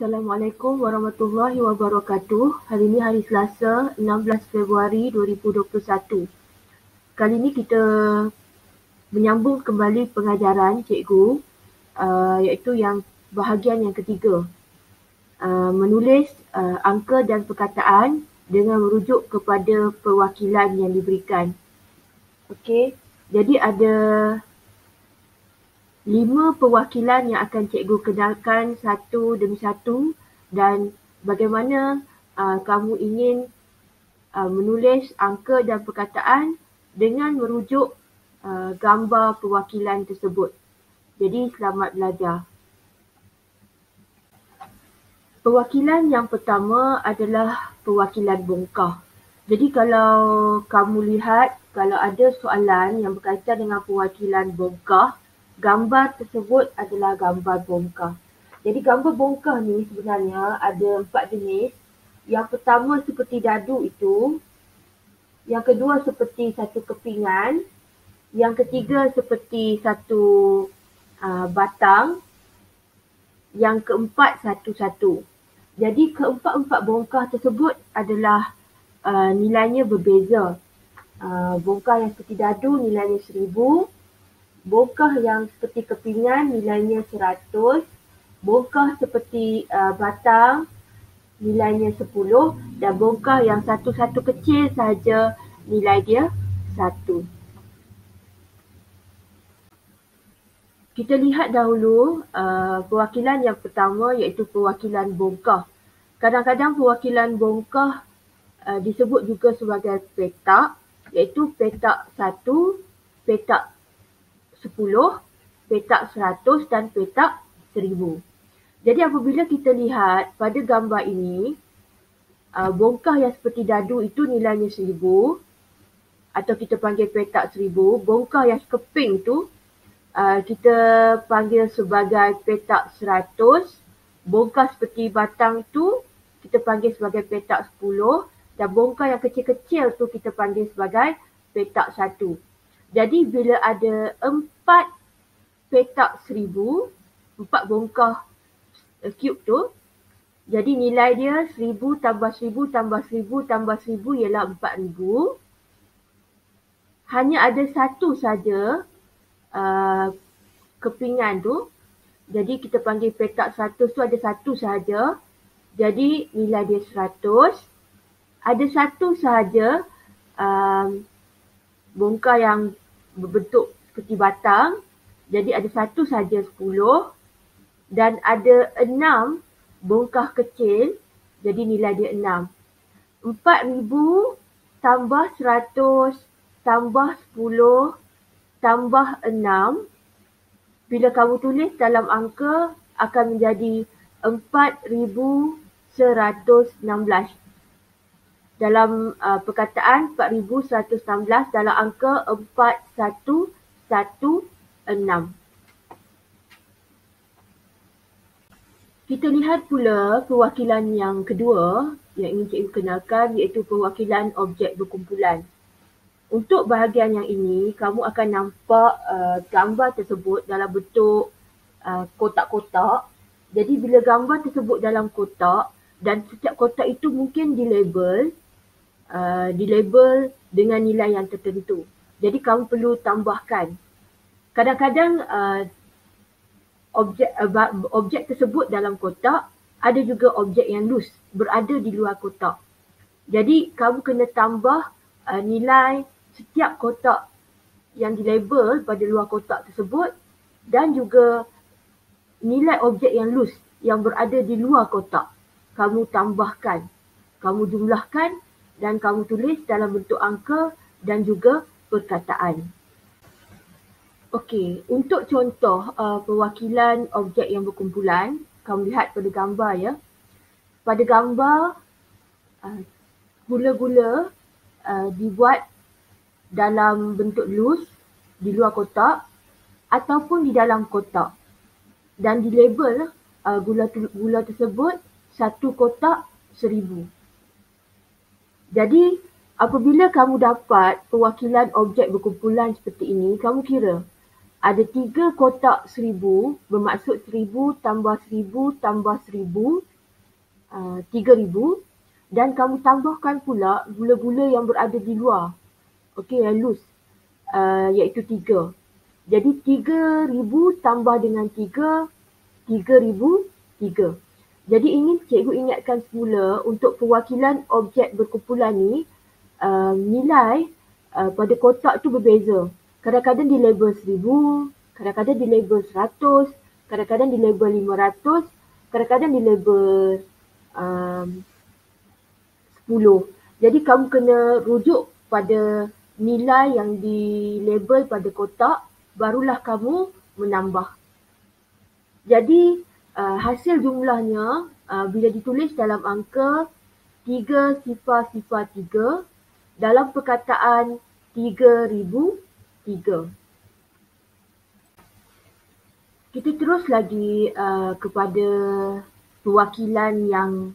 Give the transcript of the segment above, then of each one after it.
Assalamualaikum warahmatullahi wabarakatuh. Hari ini hari Selasa, 16 Februari 2021. Kali ini kita menyambung kembali pengajaran cikgu, iaitu yang bahagian yang ketiga. Menulis angka dan perkataan dengan merujuk kepada perwakilan yang diberikan. Okey, jadi ada 5 perwakilan yang akan cikgu kenalkan satu demi satu dan bagaimana kamu ingin menulis angka dan perkataan dengan merujuk gambar perwakilan tersebut. Jadi selamat belajar. Perwakilan yang pertama adalah perwakilan bongkah. Jadi kalau kamu lihat, kalau ada soalan yang berkaitan dengan perwakilan bongkah, gambar tersebut adalah gambar bongkah. Jadi gambar bongkah ni sebenarnya ada 4 jenis. Yang pertama seperti dadu itu, yang kedua seperti satu kepingan, yang ketiga seperti satu batang, yang keempat satu-satu. Jadi keempat-empat bongkah tersebut adalah nilainya berbeza. Bongkah yang seperti dadu nilainya 1000, bongkah yang seperti kepingan nilainya 100, bongkah seperti batang nilainya 10 dan bongkah yang satu-satu kecil sahaja nilai dia 1. Kita lihat dahulu perwakilan yang pertama iaitu perwakilan bongkah. Kadang-kadang perwakilan bongkah disebut juga sebagai petak, iaitu petak 1, petak 10, petak 100 dan petak 1000. Jadi apabila kita lihat pada gambar ini, bongkah yang seperti dadu itu nilainya 1000 atau kita panggil petak 1000. Bongkah yang keping tu kita panggil sebagai petak 100. Bongkah seperti batang tu kita panggil sebagai petak 10 dan bongkah yang kecil-kecil tu kita panggil sebagai petak 1. Jadi bila ada 4 petak 1000, 4 bongkah cube tu, jadi nilai dia 1000 tambah 1000 tambah 1000 tambah 1000 ialah 4000. Hanya ada satu saja kepingan tu, jadi kita panggil petak 100 tu ada satu sahaja, jadi nilai dia 100. Ada satu sahaja bongkah yang berbentuk seperti batang, jadi ada satu sahaja 10 dan ada 6 bongkah kecil, jadi nilai dia 6. 4000 tambah 100 tambah 10 tambah 6, bila kamu tulis dalam angka akan menjadi 4116. Dalam perkataan 4116 dalam angka 4116. Kita lihat pula perwakilan yang kedua yang ingin cikgu kenalkan iaitu perwakilan objek berkumpulan. Untuk bahagian yang ini, kamu akan nampak gambar tersebut dalam bentuk kotak-kotak. Jadi bila gambar tersebut dalam kotak dan setiap kotak itu mungkin dilabel dengan nilai yang tertentu. Jadi kamu perlu tambahkan. Kadang-kadang objek tersebut dalam kotak, ada juga objek yang loose berada di luar kotak. Jadi kamu kena tambah nilai setiap kotak yang dilabel pada luar kotak tersebut dan juga nilai objek yang loose yang berada di luar kotak. Kamu tambahkan, kamu jumlahkan dan kamu tulis dalam bentuk angka dan juga perkataan. Okey, untuk contoh perwakilan objek yang berkumpulan, kamu lihat pada gambar ya. Pada gambar, gula-gula dibuat dalam bentuk loose di luar kotak ataupun di dalam kotak dan dilabel gula tersebut satu kotak 1000. Jadi apabila kamu dapat perwakilan objek berkumpulan seperti ini, kamu kira ada 3 kotak 1000, bermaksud 1000 tambah 1000 tambah 1000 3,000 dan kamu tambahkan pula gula-gula yang berada di luar. Okey, yang loose, iaitu 3. Jadi 3,000 tambah dengan 3, 3,003. Jadi ini cikgu ingatkan semula untuk perwakilan objek berkumpulan ni, nilai pada kotak tu berbeza. Kadang-kadang dilabel 1,000, kadang-kadang dilabel 100, kadang-kadang dilabel 500, kadang-kadang dilabel 10. Jadi kamu kena rujuk pada nilai yang dilabel pada kotak, barulah kamu menambah. Jadi hasil jumlahnya bila ditulis dalam angka 3,003 dalam perkataan 3,003. Kita terus lagi kepada perwakilan yang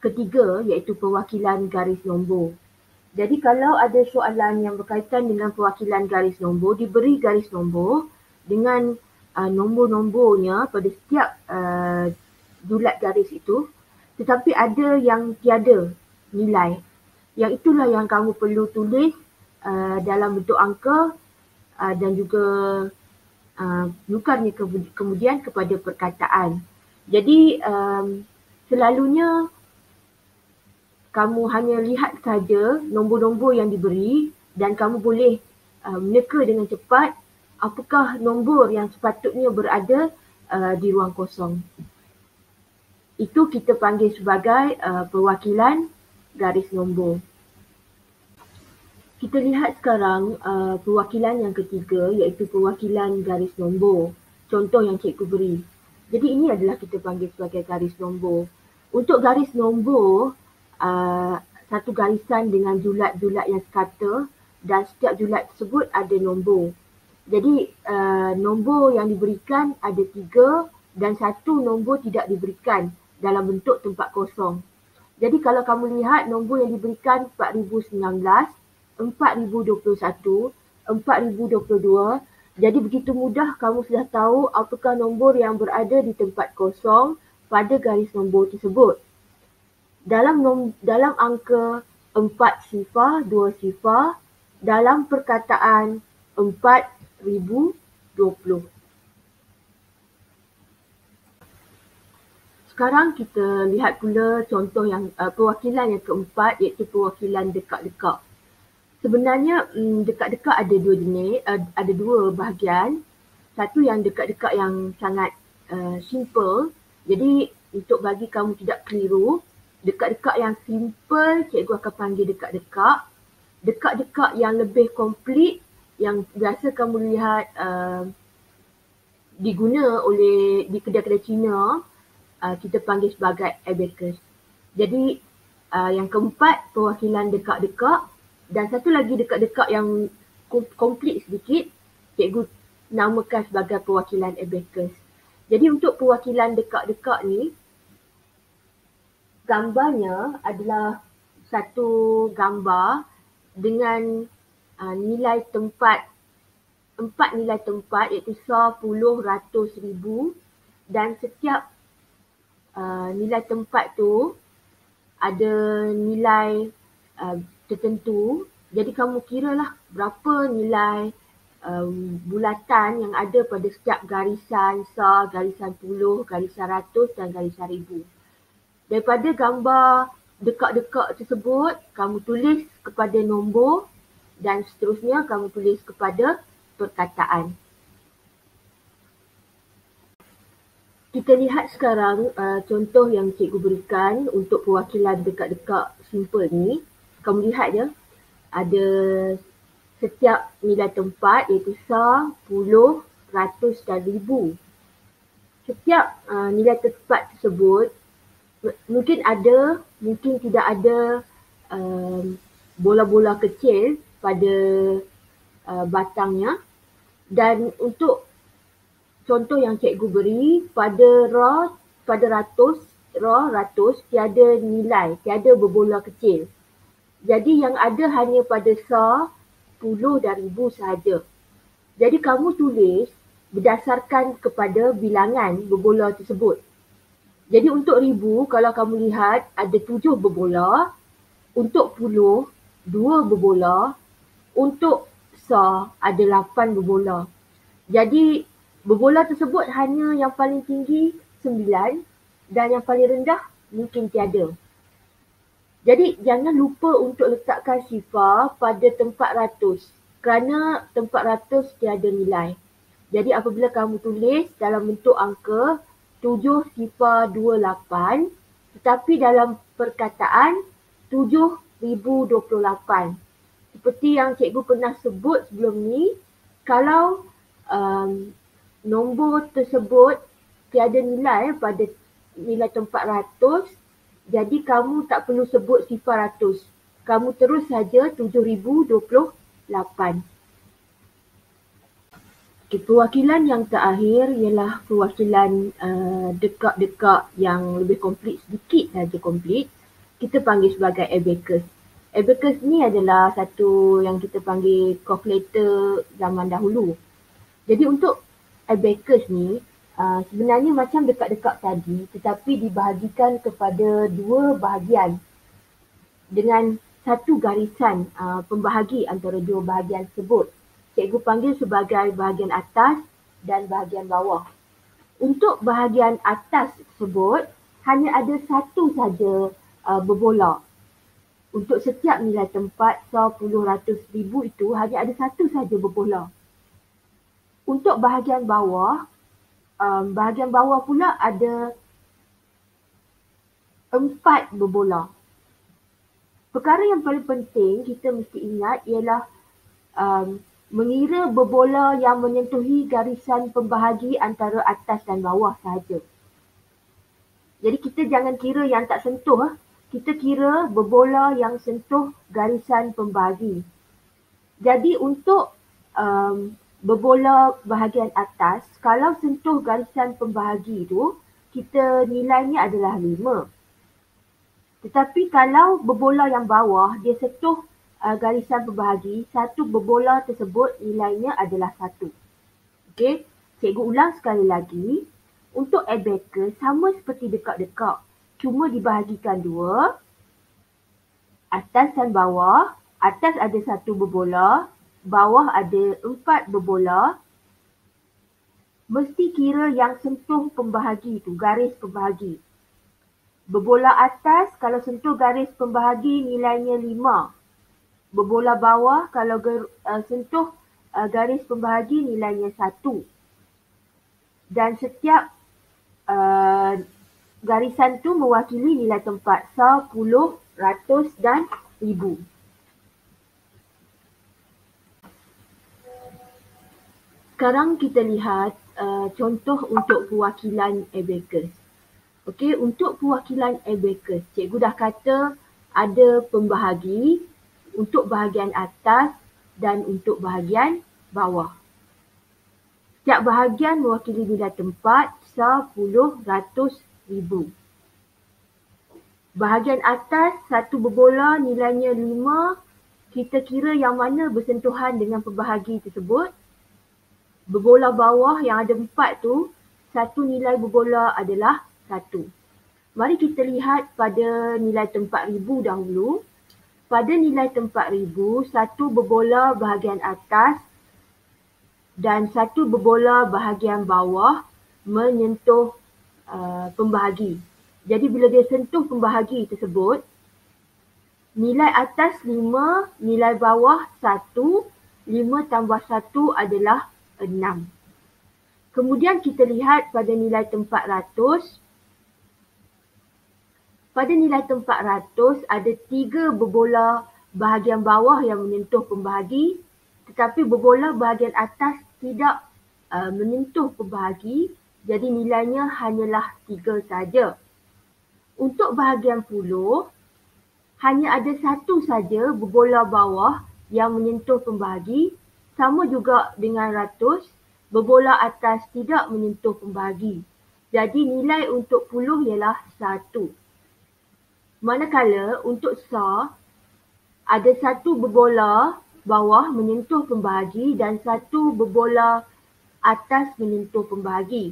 ketiga, iaitu perwakilan garis nombor. Jadi kalau ada soalan yang berkaitan dengan perwakilan garis nombor, diberi garis nombor dengan nombor-nombornya pada setiap julat garis itu, tetapi ada yang tiada nilai. Yang itulah yang kamu perlu tulis dalam bentuk angka dan juga nukarnya kemudian kepada perkataan. Jadi selalunya kamu hanya lihat saja nombor-nombor yang diberi dan kamu boleh meneka dengan cepat apakah nombor yang sepatutnya berada di ruang kosong. Itu kita panggil sebagai perwakilan garis nombor. Kita lihat sekarang perwakilan yang ketiga, iaitu perwakilan garis nombor. Contoh yang cikgu beri. Jadi ini adalah kita panggil sebagai garis nombor. Untuk garis nombor, satu garisan dengan julat-julat yang sekata dan setiap julat tersebut ada nombor. Jadi nombor yang diberikan ada 3 dan satu nombor tidak diberikan dalam bentuk tempat kosong. Jadi kalau kamu lihat nombor yang diberikan 4,019, 4,021, 4,022, jadi begitu mudah kamu sudah tahu apakah nombor yang berada di tempat kosong pada garis nombor tersebut. Dalam angka 4 sifar, 2 sifar, dalam perkataan 4,020. Sekarang kita lihat pula contoh yang perwakilan yang keempat, iaitu perwakilan dekat-dekat. Sebenarnya dekat-dekat ada dua jenis, ada dua bahagian. Satu yang dekat-dekat yang sangat simple. Jadi untuk bagi kamu tidak keliru, dekat-dekat yang simple, cikgu akan panggil dekat-dekat. Dekat-dekat yang lebih komplit, yang biasa kamu lihat diguna oleh di kedai-kedai Cina, kita panggil sebagai abacus. Jadi yang keempat, perwakilan dekat-dekat. Dan satu lagi dekat-dekat yang komplit sedikit, cikgu namakan sebagai perwakilan abacus. Jadi untuk perwakilan dekat-dekat ni, gambarnya adalah satu gambar dengan nilai tempat, 4 nilai tempat, iaitu 10, ratus, ribu, dan setiap nilai tempat tu ada nilai tertentu. Jadi kamu kiralah berapa nilai bulatan yang ada pada setiap garisan sar, garisan puluh, garisan ratus dan garisan ribu. Daripada gambar dekat-dekat tersebut, kamu tulis kepada nombor dan seterusnya kamu tulis kepada perkataan. Kita lihat sekarang contoh yang cikgu berikan untuk perwakilan dekat-dekat simple ni. Kamu lihat je, ada setiap nilai tempat iaitu sar, puluh, ratus dan ribu. Setiap nilai tempat tersebut mungkin ada, mungkin tidak ada bola-bola kecil pada batangnya. Dan untuk contoh yang cikgu beri, pada ratus tiada nilai, tiada berbola kecil. Jadi yang ada hanya pada sar, puluh dan ribu sahaja. Jadi kamu tulis berdasarkan kepada bilangan berbola tersebut. Jadi untuk ribu, kalau kamu lihat ada 7 berbola, untuk puluh, 2 berbola, untuk sa ada 8 berbola. Jadi berbola tersebut hanya yang paling tinggi 9 dan yang paling rendah mungkin tiada. Jadi jangan lupa untuk letakkan sifar pada tempat ratus kerana tempat ratus tiada nilai. Jadi apabila kamu tulis dalam bentuk angka 7,28 tetapi dalam perkataan 7,028. Seperti yang cikgu pernah sebut sebelum ni, kalau nombor tersebut tiada nilai pada nilai tempat ratus, jadi kamu tak perlu sebut sifar ratus. Kamu terus saja 7,028. Okay, perwakilan yang terakhir ialah perwakilan dekak-dekak yang lebih komplit, sedikit saja komplit. Kita panggil sebagai abacus. Abacus ni adalah satu yang kita panggil calculator zaman dahulu. Jadi untuk abacus ni sebenarnya macam dekak-dekak tadi tetapi dibahagikan kepada dua bahagian dengan satu garisan pembahagi antara dua bahagian tersebut. Cikgu panggil sebagai bahagian atas dan bahagian bawah. Untuk bahagian atas tersebut hanya ada satu saja berbola. Untuk setiap nilai tempat 10, 100, 1000 itu hanya ada satu saja berbola. Untuk bahagian bawah pula ada 4 berbola. Perkara yang paling penting kita mesti ingat ialah mengira berbola yang menyentuhi garisan pembahagi antara atas dan bawah sahaja. Jadi kita jangan kira yang tak sentuh. Kita kira berbola yang sentuh garisan pembahagi. Jadi untuk berbola bahagian atas, kalau sentuh garisan pembahagi itu, kita nilainya adalah 5. Tetapi kalau berbola yang bawah, dia sentuh garisan pembahagi, satu berbola tersebut nilainya adalah 1. Okey, cikgu ulang sekali lagi. Untuk abacus sama seperti dekak-dekak, cuma dibahagikan 2, atas dan bawah. Atas ada 1 berbola, bawah ada 4 berbola. Mesti kira yang sentuh pembahagi tu, garis pembahagi. Berbola atas kalau sentuh garis pembahagi nilainya 5. Berbola bawah kalau sentuh garis pembahagi nilainya 1. Dan setiap garisan tu mewakili nilai tempat 10, 100 dan 1000. Sekarang kita lihat contoh untuk perwakilan abacus. Okey, untuk perwakilan abacus, cikgu dah kata ada pembahagi untuk bahagian atas dan untuk bahagian bawah. Setiap bahagian mewakili nilai tempat 10, 100, 1000. Bahagian atas, 1 berbola nilainya 5. Kita kira yang mana bersentuhan dengan pembahagi tersebut. Berbola bawah yang ada 4 tu, satu nilai berbola adalah 1. Mari kita lihat pada nilai tempat 1000 dahulu. Pada nilai tempat 1000, 1 berbola bahagian atas dan 1 berbola bahagian bawah menyentuh pembahagi. Jadi bila dia sentuh pembahagi tersebut, nilai atas 5, nilai bawah 1, 5 tambah 1 adalah 6. Kemudian kita lihat pada nilai tempat 100. Pada nilai tempat 100 ada 3 berbola bahagian bawah yang menyentuh pembahagi, tetapi berbola bahagian atas tidak menyentuh pembahagi, jadi nilainya hanyalah 3 saja. Untuk bahagian puluh, hanya ada satu saja berbola bawah yang menyentuh pembahagi, sama juga dengan 100, berbola atas tidak menyentuh pembahagi. Jadi nilai untuk puluh ialah 1. Manakala untuk sa, ada 1 berbola bawah menyentuh pembahagi dan 1 berbola atas menyentuh pembahagi.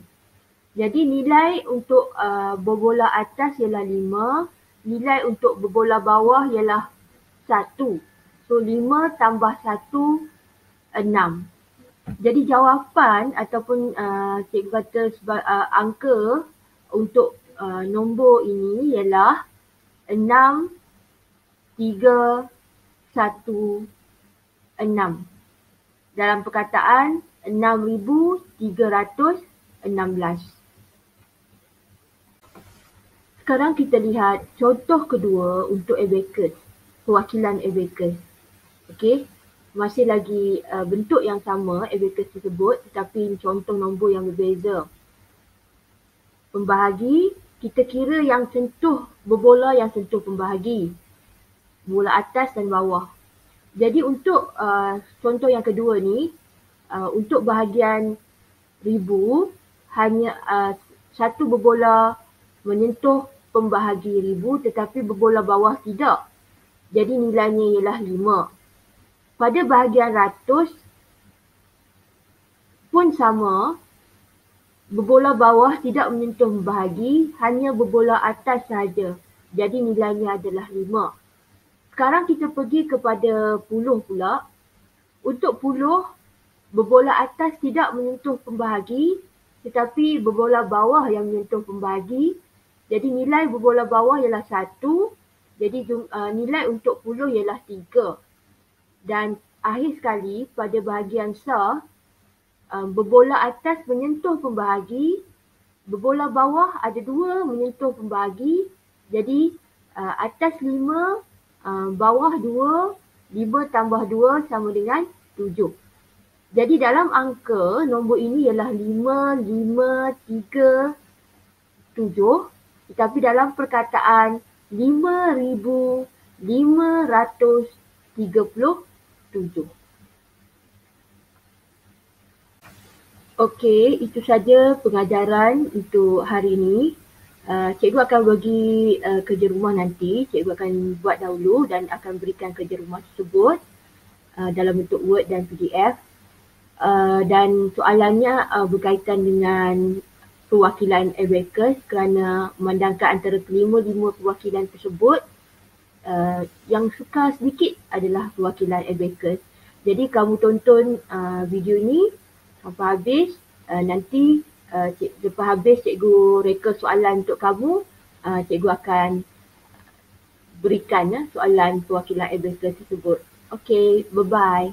Jadi nilai untuk berbola atas ialah 5, nilai untuk berbola bawah ialah 1. So 5 tambah 1, 6. Jadi jawapan ataupun cikgu kata angka untuk nombor ini ialah 6, 3, 1, 6. Dalam perkataan 6,316. Sekarang kita lihat contoh kedua untuk abacus, perwakilan abacus. Okey, masih lagi bentuk yang sama abacus tersebut tetapi contoh nombor yang berbeza. Pembahagi, kita kira yang sentuh, berbola yang sentuh pembahagi. Bola atas dan bawah. Jadi untuk contoh yang kedua ni, untuk bahagian ribu, hanya satu berbola menyentuh pembahagi ribu tetapi berbola bawah tidak. Jadi nilainya ialah 5. Pada bahagian ratus pun sama, berbola bawah tidak menyentuh pembahagi, hanya berbola atas sahaja. Jadi nilainya adalah 5. Sekarang kita pergi kepada puluh pula. Untuk puluh, berbola atas tidak menyentuh pembahagi tetapi berbola bawah yang menyentuh pembahagi. Jadi nilai berbola bawah ialah 1. Jadi nilai untuk puluh ialah 3. Dan akhir sekali pada bahagian sah, berbola atas menyentuh pembahagi, berbola bawah ada 2 menyentuh pembahagi. Jadi atas 5, bawah 2, 5 tambah 2 sama dengan 7. Jadi dalam angka, nombor ini ialah 5, 5, 3, 7. Tetapi dalam perkataan 5,537. Okey, itu saja pengajaran untuk hari ini. Cikgu akan bagi kerja rumah nanti. Cikgu akan buat dahulu dan akan berikan kerja rumah tersebut dalam bentuk Word dan PDF. Dan soalannya berkaitan dengan perwakilan abacus kerana memandangkan antara kelima-lima perwakilan tersebut, yang sukar sedikit adalah perwakilan abacus. Jadi kamu tonton video ini sampai habis. Nanti lepas habis cikgu reka soalan untuk kamu, cikgu akan berikan soalan perwakilan abacus tersebut. Okey, bye-bye.